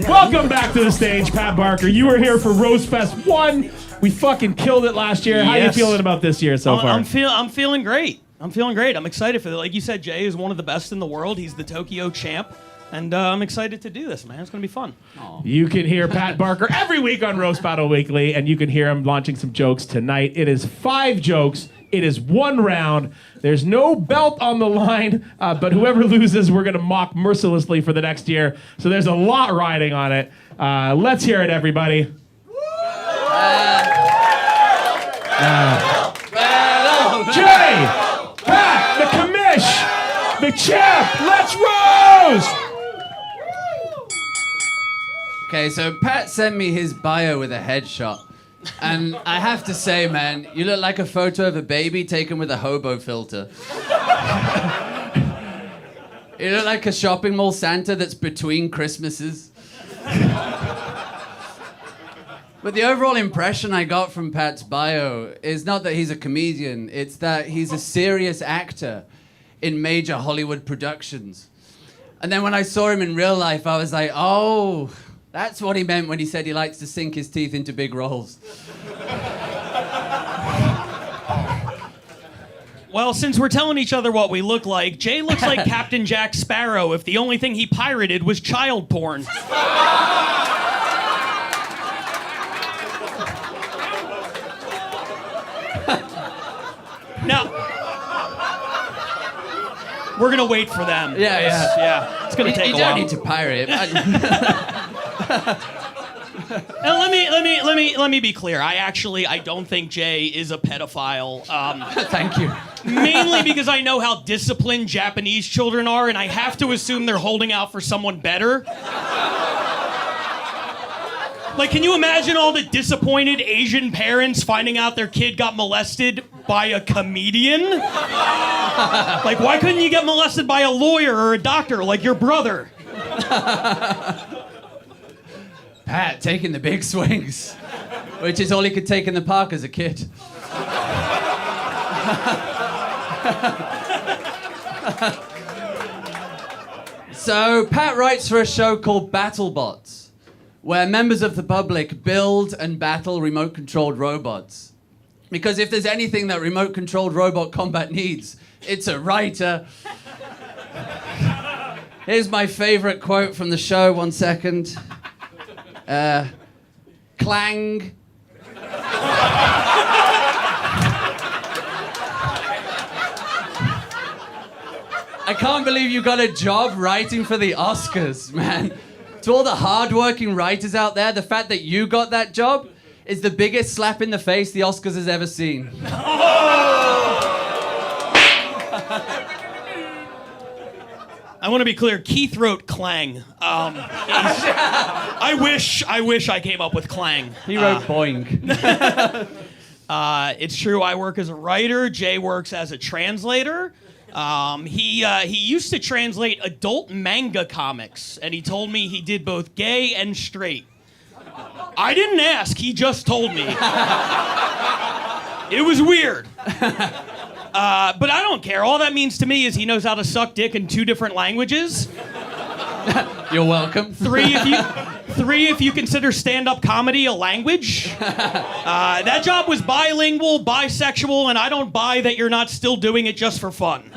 Welcome back to the stage, Pat Barker. You were here for Roast Fest 1. We fucking killed it last year. How are you feeling about this year so far? I'm feeling great. I'm excited for it. Like you said, Jay is one of the best in the world. He's the Tokyo champ. And I'm excited to do this, man. It's going to be fun. You can hear Pat Barker every week on Roast Battle Weekly, and you can hear him launching some jokes tonight. It is 5 jokes. It is 1 round. There's no belt on the line, but whoever loses, we're going to mock mercilessly for the next year. So there's a lot riding on it. Let's hear it, everybody. Jay, Pat, the commish, the champ, let's roast! Okay, so Pat sent me his bio with a headshot. And I have to say, man, you look like a photo of a baby taken with a hobo filter. You look like a shopping mall Santa that's between Christmases. But the overall impression I got from Pat's bio is not that he's a comedian, it's that he's a serious actor in major Hollywood productions. And then when I saw him in real life, I was like, oh, that's what he meant when he said he likes to sink his teeth into big roles. Well, since we're telling each other what we look like, Jay looks like Captain Jack Sparrow if the only thing he pirated was child porn. Now, we're gonna wait for them. Yeah. It's gonna take a while. You don't need to pirate it. Now, let me be clear. I don't think Jay is a pedophile. Thank you. Mainly because I know how disciplined Japanese children are, and I have to assume they're holding out for someone better. Like, can you imagine all the disappointed Asian parents finding out their kid got molested by a comedian? Like, why couldn't you get molested by a lawyer or a doctor like your brother? Pat taking the big swings, which is all he could take in the park as a kid. So Pat writes for a show called BattleBots, where members of the public build and battle remote-controlled robots. Because if there's anything that remote-controlled robot combat needs, it's a writer. Here's my favorite quote from the show, 1 second. Clang. I can't believe you got a job writing for the Oscars, man. To all the hardworking writers out there, the fact that you got that job is the biggest slap in the face the Oscars has ever seen. I want to be clear. Keith wrote clang. I wish I came up with clang. He wrote boing. It's true. I work as a writer. Jay works as a translator. He used to translate adult manga comics, and he told me he did both gay and straight. I didn't ask. He just told me. It was weird. But I don't care. All that means to me is he knows how to suck dick in 2 different languages. You're welcome. 3 if you consider stand-up comedy a language. That job was bilingual, bisexual, and I don't buy that you're not still doing it just for fun.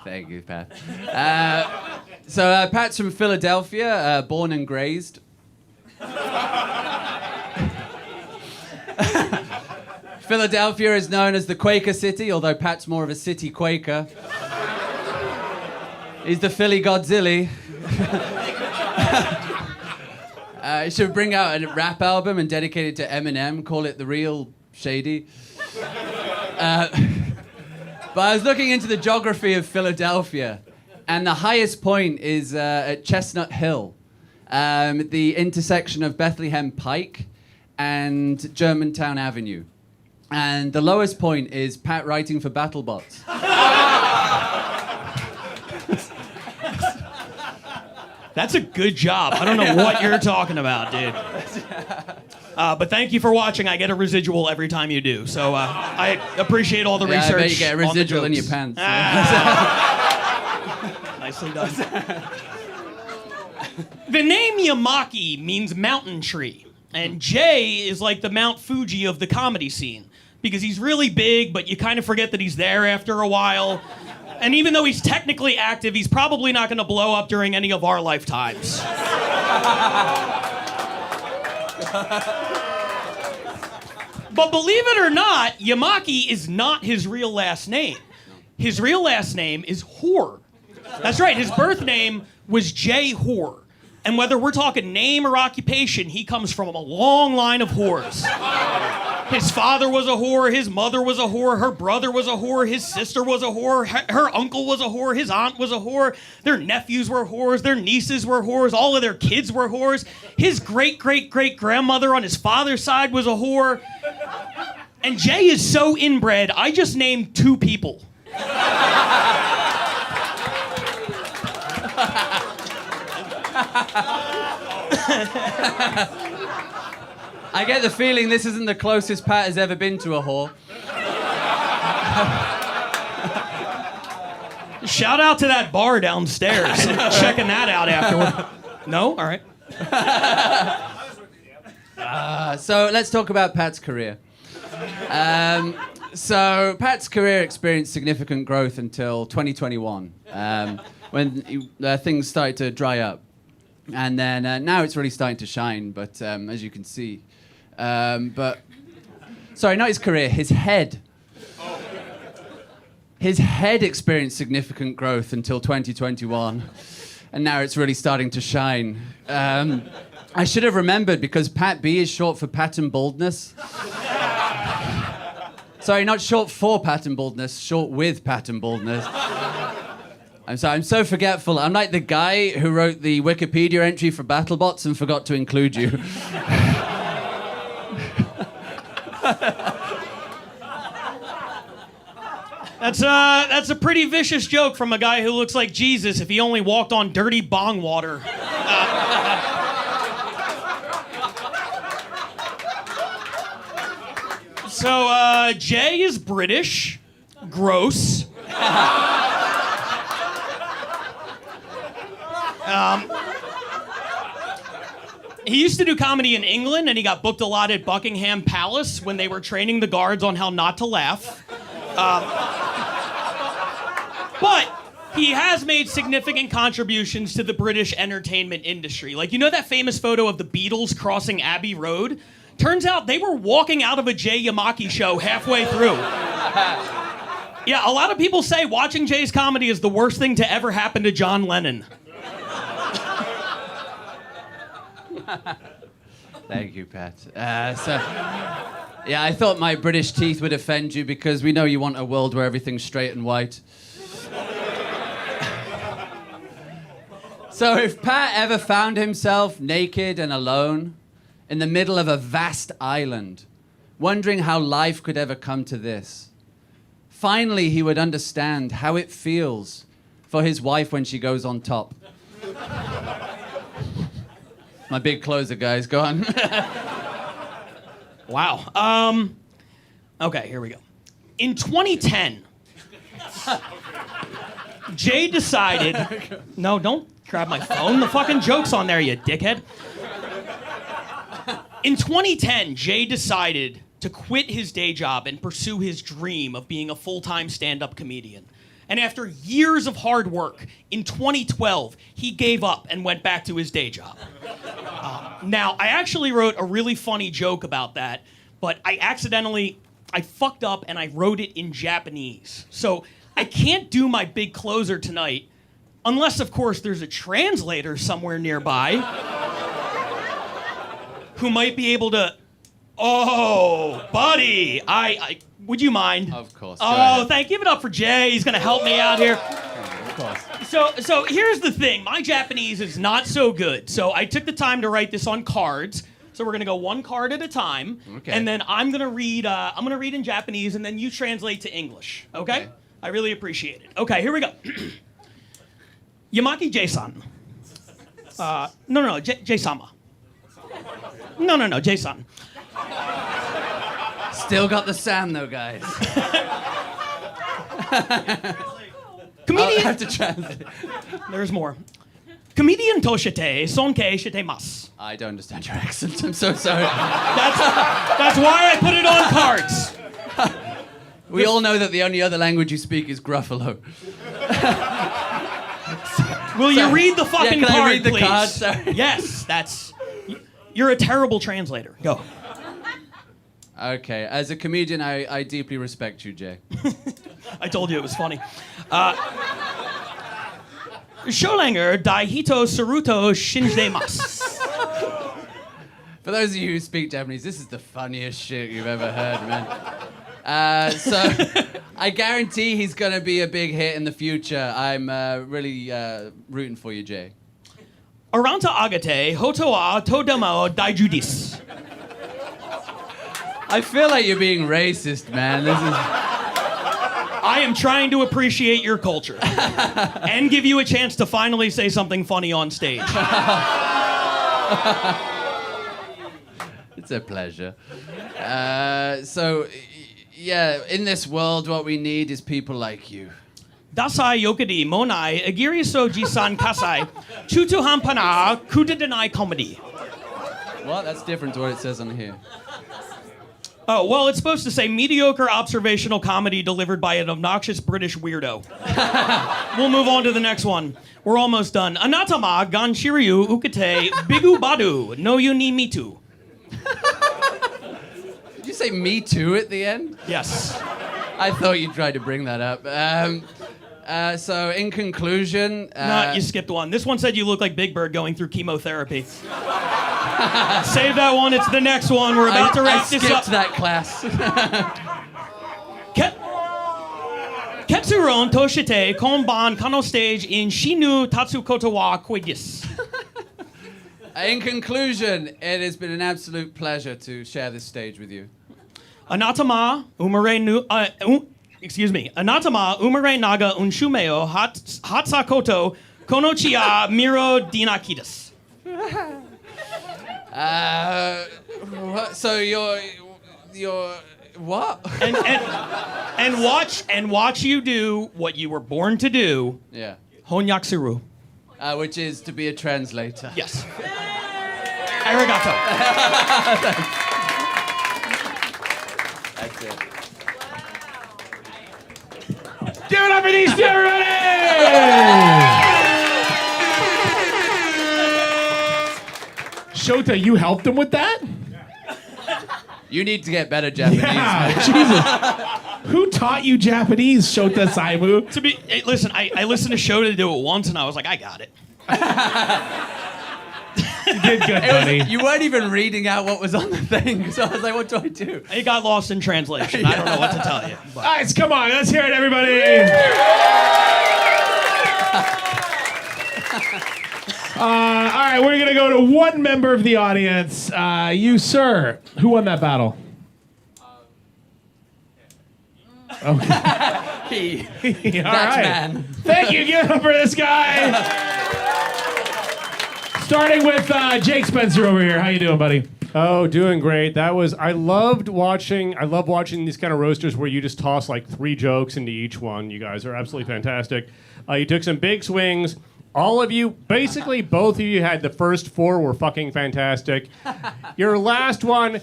Thank you, Pat. So Pat's from Philadelphia, born and raised. Philadelphia is known as the Quaker City, although Pat's more of a city Quaker. He's the Philly Godzilla. He should bring out a rap album and dedicate it to Eminem, call it The Real Shady. But I was looking into the geography of Philadelphia, and the highest point is at Chestnut Hill, the intersection of Bethlehem Pike and Germantown Avenue. And the lowest point is Pat writing for BattleBots. That's a good job. I don't know what you're talking about, dude. But thank you for watching. I get a residual every time you do. So I appreciate all the research. I bet you get a residual in your pants. Nicely done. The name Yamaki means mountain tree. And Jay is like the Mount Fuji of the comedy scene. Because he's really big, but you kind of forget that he's there after a while. And even though he's technically active, he's probably not going to blow up during any of our lifetimes. But believe it or not, Yamaki is not his real last name. His real last name is Whore. That's right, his birth name was Jay Whore. And whether we're talking name or occupation, he comes from a long line of whores. His father was a whore, his mother was a whore, her brother was a whore, his sister was a whore, her uncle was a whore, his aunt was a whore, their nephews were whores, their nieces were whores, all of their kids were whores. His great-great-great-grandmother on his father's side was a whore. And Jay is so inbred, I just named 2 people. I get the feeling this isn't the closest Pat has ever been to a whore. Shout out to that bar downstairs. Checking that out afterward. No? All right. So let's talk about Pat's career. So Pat's career experienced significant growth until 2021, when things started to dry up. And then now it's really starting to shine, but as you can see. Sorry, not his career, his head. His head experienced significant growth until 2021, and now it's really starting to shine. I should have remembered because Pat B is short for pattern baldness. Sorry, not short for pattern baldness, short with pattern baldness. I'm so forgetful. I'm like the guy who wrote the Wikipedia entry for BattleBots and forgot to include you. That's a pretty vicious joke from a guy who looks like Jesus if he only walked on dirty bong water. So Jay is British, gross. He used to do comedy in England, and he got booked a lot at Buckingham Palace when they were training the guards on how not to laugh. But he has made significant contributions to the British entertainment industry. Like, you know that famous photo of the Beatles crossing Abbey Road? Turns out they were walking out of a Jay Yamaki show halfway through. Yeah, a lot of people say watching Jay's comedy is the worst thing to ever happen to John Lennon. Thank you, Pat. Yeah, I thought my British teeth would offend you because we know you want a world where everything's straight and white. So if Pat ever found himself naked and alone in the middle of a vast island, wondering how life could ever come to this, finally he would understand how it feels for his wife when she goes on top. My big closer, guys. Go on. Wow. Okay, here we go. In 2010, Jay decided... No, don't grab my phone. The fucking joke's on there, you dickhead. In 2010, Jay decided to quit his day job and pursue his dream of being a full-time stand-up comedian. And after years of hard work, in 2012, he gave up and went back to his day job. Now, I actually wrote a really funny joke about that, but I fucked up and I wrote it in Japanese. So I can't do my big closer tonight, unless, of course, there's a translator somewhere nearby who might be able to... Oh, buddy, would you mind? Of course. Oh, give it up for Jay. He's gonna help me out here. Of course. So here's the thing. My Japanese is not so good. So I took the time to write this on cards. So we're gonna go one card at a time. Okay. And then I'm gonna read in Japanese, and then you translate to English. Okay? I really appreciate it. Okay, here we go. Yamaki Jay-san. No, Jay-sama. No, Jay-san. Still got the sound though, guys. Comedian. I have to translate. There's more. Comedian to shite sonkei shitemasu. I don't understand your accent. I'm so sorry. That's why I put it on cards. We all know that the only other language you speak is Gruffalo. Will you read the fucking can card, I read the please? card? Sorry. Yes, you're a terrible translator. Go. Okay, as a comedian, I deeply respect you, Jay. I told you it was funny. Sholanger daihito saruto shinjidemasu. For those of you who speak Japanese, this is the funniest shit you've ever heard, man. So I guarantee he's going to be a big hit in the future. I'm really rooting for you, Jay. Aranta agate hoto wa todemo daijudis. I feel like you're being racist, man. I am trying to appreciate your culture and give you a chance to finally say something funny on stage. It's a pleasure. In this world, what we need is people like you. Dasai yokadi monai agiriso jisan kasai chutu hampana kudadanai comedy. What? That's different to what it says on here. Oh, well, it's supposed to say mediocre observational comedy delivered by an obnoxious British weirdo. We'll move on to the next one. We're almost done. Anatama ganshiryu ukate bigu badu no you ni me too. Did you say me too at the end? Yes. I thought you tried to bring that up. So in conclusion... No, you skipped one. This one said you look like Big Bird going through chemotherapy. Save that one. It's the next one. We're about to wrap this up. I skipped that class. Ketsuron toshite konban kano stage in shinu tatsukoto wa koigis. In conclusion, it has been an absolute pleasure to share this stage with you. Anatama umare Anatama umare naga unshumeo hatsakoto konochiya miro dinakidas. So you're what? and watch you do what you were born to do. Yeah. Honyakusuru. Which is to be a translator. Yes. Arigato. That's it. Give it up for these two, everybody! Shota, you helped him with that? You need to get better Japanese. Yeah, Jesus. Who taught you Japanese, Shota Saimu? Hey, listen, I listened to Shota do it once, and I was like, I got it. You did good, buddy. You weren't even reading out what was on the thing, so I was like, what do I do? It got lost in translation. I don't know what to tell you. All right, come on, let's hear it, everybody. All right, we're gonna go to one member of the audience. You, sir. Who won that battle? He. All That right. man. Thank you. Give it up for this guy. Starting with Jake Spencer over here. How you doing, buddy? Oh, doing great. I love watching these kind of roasters where you just toss like 3 jokes into each one. You guys are absolutely fantastic. You took some big swings. All of you, basically both of you had the first 4 were fucking fantastic. Your last one,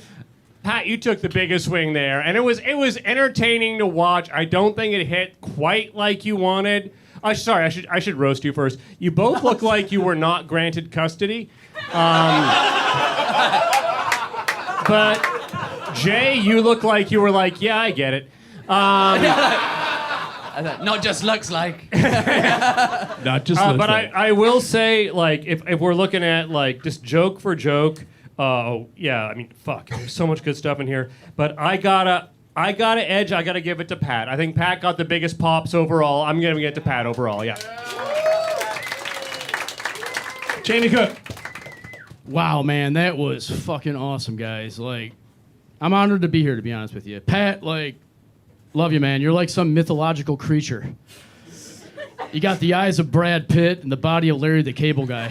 Pat, you took the biggest swing there, and it was entertaining to watch. I don't think it hit quite like you wanted. Sorry, I should roast you first. You both look like you were not granted custody. But Jay, you look like you were like, yeah, I get it. Not just looks like. Not just looks but like. I will say, like, if we're looking at like just joke for joke, yeah, I mean, fuck, there's so much good stuff in here. But I gotta edge. I gotta give it to Pat. I think Pat got the biggest pops overall. I'm gonna get to Pat overall. Yeah. Jamie Cook. Wow, man, that was fucking awesome, guys. Like, I'm honored to be here, to be honest with you. Pat, like, love you, man. You're like some mythological creature. You got the eyes of Brad Pitt and the body of Larry the Cable Guy.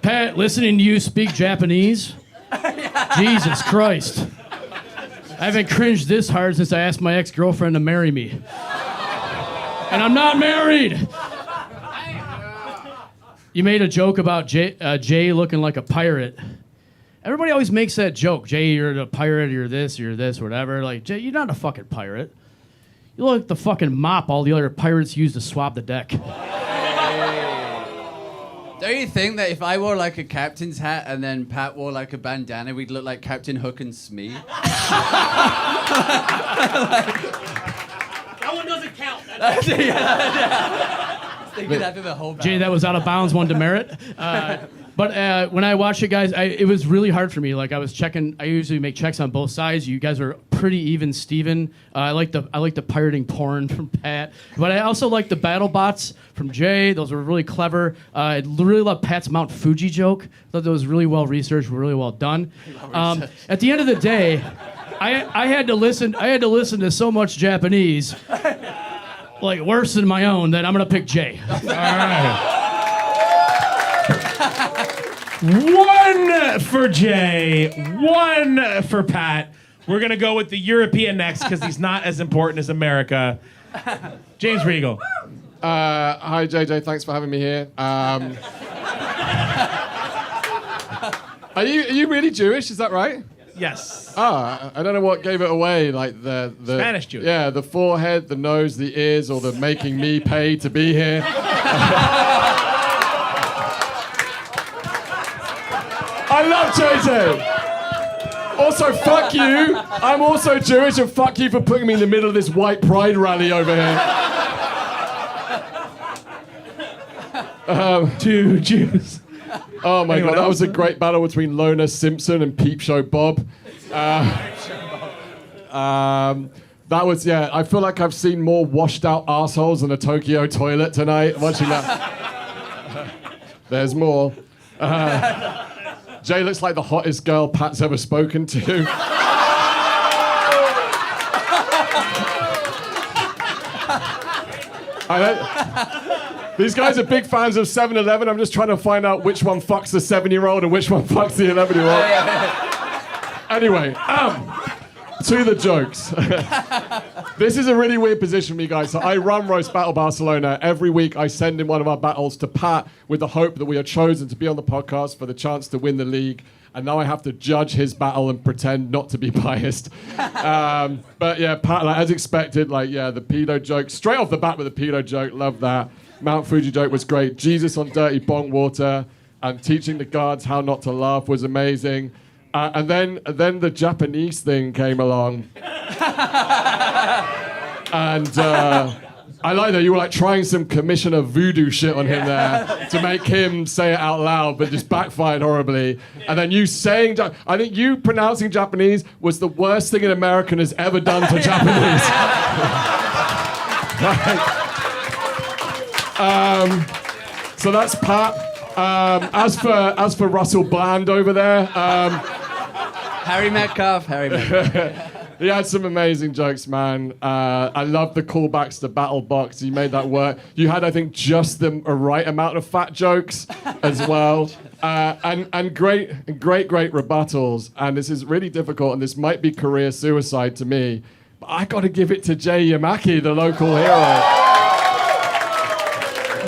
Pat, listening to you speak Japanese, Jesus Christ. I haven't cringed this hard since I asked my ex-girlfriend to marry me. And I'm not married. You made a joke about Jay looking like a pirate. Everybody always makes that joke. Jay, you're a pirate, you're this, whatever. Like, Jay, you're not a fucking pirate. You look like the fucking mop all the other pirates use to swab the deck. Don't you think that if I wore like a captain's hat and then Pat wore like a bandana, we'd look like Captain Hook and Smee? That one doesn't count. Thinking after the whole battle. Jay, that was out of bounds, one demerit. But when I watched it, guys, it was really hard for me. Like, I was checking. I usually make checks on both sides. You guys are pretty even, Steven. I like the pirating porn from Pat, but I also like the battle bots from Jay. Those were really clever. I really love Pat's Mount Fuji joke. I thought that was really well researched, really well done. At the end of the day, I had to listen. I had to listen to so much Japanese, like worse than my own, that I'm gonna pick Jay. All right. 1 for Jay, 1 for Pat. We're going to go with the European next because he's not as important as America. James Regal. Hi, JJ. Thanks for having me here. Are you really Jewish? Is that right? Yes. I don't know what gave it away. Like the Spanish Jewish. Yeah, the forehead, the nose, the ears, or the making me pay to be here. I love JJ. Also, fuck you. I'm also Jewish, and fuck you for putting me in the middle of this white pride rally over here. 2 Jews. Oh my Anyone god, that else? was a great battle between Lona Simpson and Peep Show Bob. That was, yeah, I feel like I've seen more washed out assholes in a Tokyo toilet tonight watching that. There's more. Jay looks like the hottest girl Pat's ever spoken to. These guys are big fans of 7-Eleven. I'm just trying to find out which one fucks the 7-year-old and which one fucks the 11-year-old. Anyway, to the jokes. This is a really weird position for me, guys. So I run Roast Battle Barcelona. Every week I send in one of our battles to Pat with the hope that we are chosen to be on the podcast for the chance to win the league. And now I have to judge his battle and pretend not to be biased. But yeah, Pat, like, as expected, the pedo joke. Straight off the bat with the pedo joke. Love that. Mount Fuji joke was great. Jesus on dirty bong water and teaching the guards how not to laugh was amazing. And then the Japanese thing came along. And I like that you were like trying some commissioner voodoo shit on him there to make him say it out loud, but just backfired horribly. And then you saying, I think you pronouncing Japanese was the worst thing an American has ever done to Japanese. So that's Pat. As for Russell Bland over there, Harry Metcalf. he had some amazing jokes, man. I love the callbacks to Battle Box. You made that work. You had, I think, just the right amount of fat jokes as well, and great rebuttals. And this is really difficult, and this might be career suicide to me. But I got to give it to Jay Yamaki, the local hero.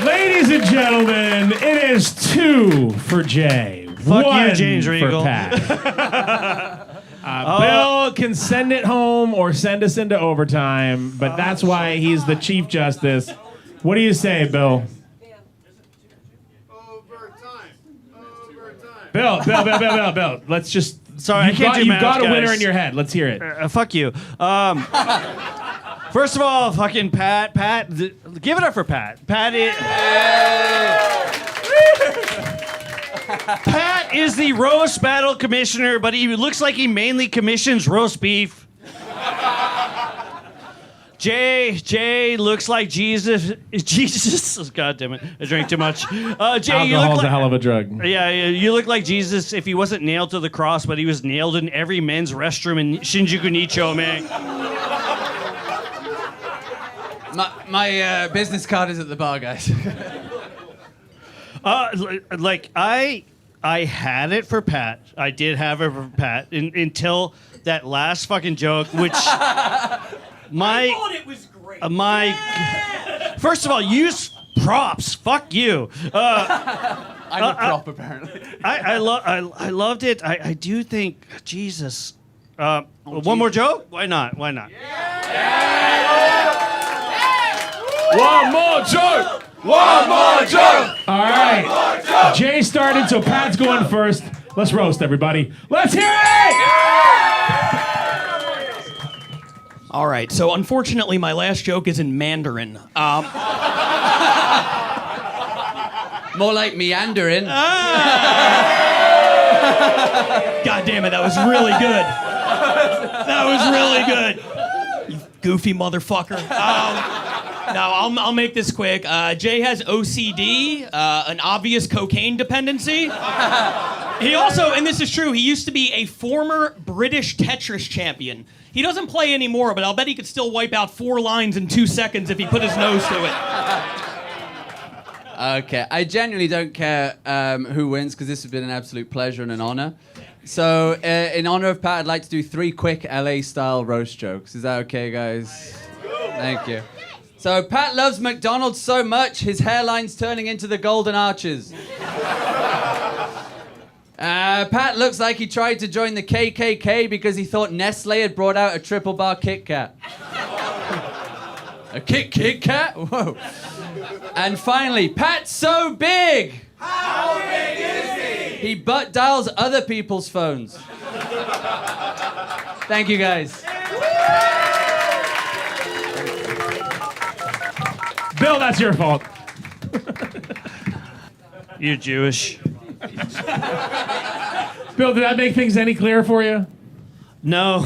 Ladies and gentlemen, it is 2 for Jay. Fuck 1 you, James Regal. for Pat. Bill can send it home or send us into overtime, but that's why he's the Chief Justice. What do you say, Bill? Bill. Let's just. Sorry, I can't do math, You've got a winner guys. in your head. Let's hear it. Fuck you. First of all, fucking Pat. Give it up for Pat. Pat is the roast battle commissioner, but he looks like he mainly commissions roast beef. Jay looks like Jesus. God damn it! I drank too much. Jay, you look Alcohol's like a hell of a drug. Yeah, you look like Jesus if he wasn't nailed to the cross, but he was nailed in every men's restroom in Shinjuku Nicho, man. My business card is at the bar, guys. Like I had it for Pat. I did have it for Pat until that last fucking joke, which I thought it was great. First of all, use props. Fuck you. I'm a prop, apparently. I loved it. I do think Jesus. One more joke? Why not? One more joke! One more joke! All right. Jay started, so Pat's going first. Let's roast, everybody. Let's hear it! All right, so unfortunately, my last joke is in Mandarin. More like meandering. God damn it, that was really good. That was really good. You goofy motherfucker. No, I'll make this quick. Jay has OCD, an obvious cocaine dependency. He also, and this is true, he used to be a former British Tetris champion. He doesn't play anymore, but I'll bet he could still wipe out 4 lines in 2 seconds if he put his nose to it. Okay, I genuinely don't care who wins because this has been an absolute pleasure and an honor. So, in honor of Pat, I'd like to do 3 quick LA-style roast jokes. Is that okay, guys? Thank you. So, Pat loves McDonald's so much, his hairline's turning into the Golden Arches. Pat looks like he tried to join the KKK because he thought Nestle had brought out a triple bar Kit Kat. A Kit Kat? Whoa. And finally, Pat's so big! How big is he? He butt dials other people's phones. Thank you, guys. Bill, that's your fault. You're Jewish. Bill, did that make things any clearer for you? No.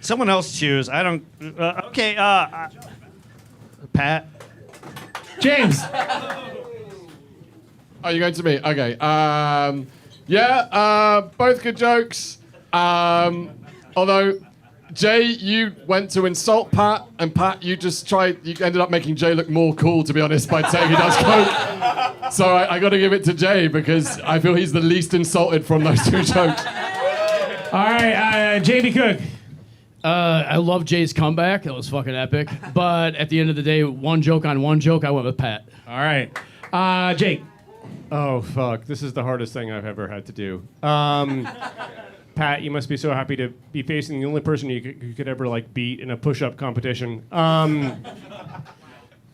Someone else choose. I don't. Okay. Pat. James. Are you going to me? Okay. Both good jokes. Although, Jay, you went to insult Pat, and Pat, you ended up making Jay look more cool, to be honest, by saying he does coke. So I got to give it to Jay because I feel he's the least insulted from those 2 jokes. All right, JB Cook. I love Jay's comeback. That was fucking epic. But at the end of the day, one joke on one joke, I went with Pat. All right. Jake. Oh, fuck. This is the hardest thing I've ever had to do. Pat, you must be so happy to be facing the only person you could ever, like, beat in a push-up competition.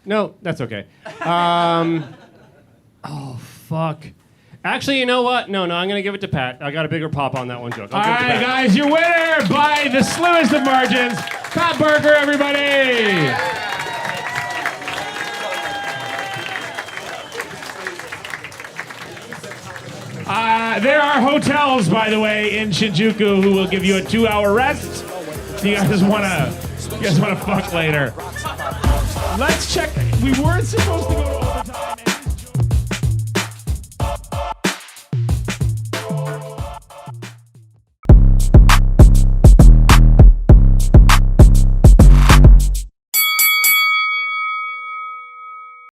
No, that's okay. Oh, fuck. Actually, you know what? No, I'm gonna give it to Pat. I got a bigger pop on that one joke. All right, guys, your winner by the slimmest of margins, Pat Barker, everybody. There are hotels, by the way, in Shinjuku who will give you a 2-hour rest. You guys wanna fuck later? Let's check. We weren't supposed to go to